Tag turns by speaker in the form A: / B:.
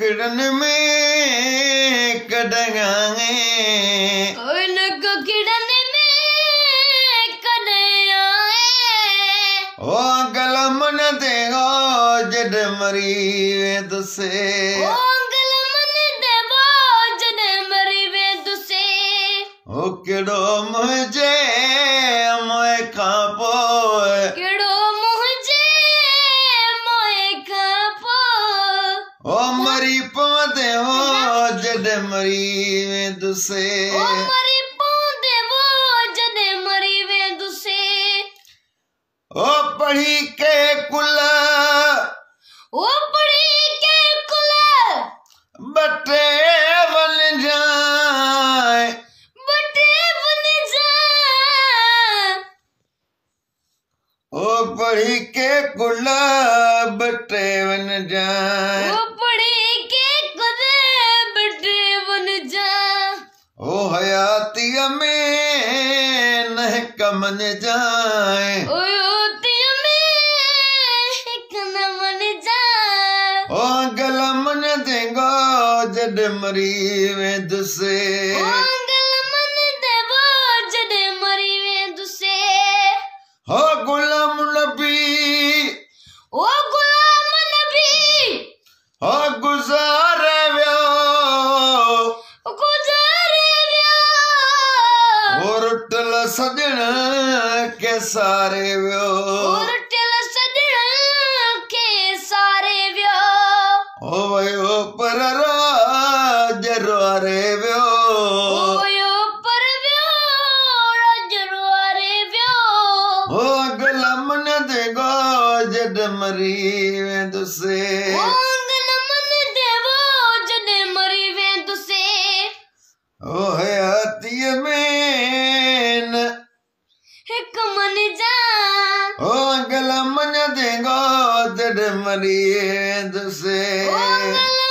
A: किड़न में कड़ाए
B: नक किड़न में कड़ाए
A: ओ गल मन देगो जड मरी वे दुसे
B: ओ गल मन देगो जड मरी वे दुसे
A: ओ केड़ो मुझे मोए खापो
B: केड़ो मुझे मोए खापो
A: ओ मरी पौधे हो जड मरी वे दुसे
B: ओ मरी पौधे वो जड मरी वे दुसे
A: ओ पढ़ी के कुल
B: ओ पढ़ी के कुल
A: बटे बन जाए
B: बटे बन जाए
A: ओ पढ़ी के कुल बटे बन जाए
B: ओ पढ़ी के कुल बटे बन जाए
A: ओ हयाती में न कमन जाए
B: ओ योतिया में एक न बन जाए
A: ओ गल मन देगो जड मरी वे दुसे
B: ओ गल मन देवो जड मरी वे दुसे
A: हो गुलाम नबी
B: ओ गुलाम नबी
A: हो गुजार व्यो
B: गुजारे व्यो
A: ओ रुटल सजण के सारे व्यो
B: और टिल सजण के सारे व्यो
A: ओ वयो पर राज रोरे व्यो
B: ओयो पर व्यो रजवारे व्यो
A: ओ गुलाम न देगो जड मरी वे दुसे
B: ओ गल मन देवो जड मरी वे दुसे
A: ओ हयाती में न
B: एक मन जा
A: ओ गल मन देगो जड मरी वे दुसे
B: ओ गल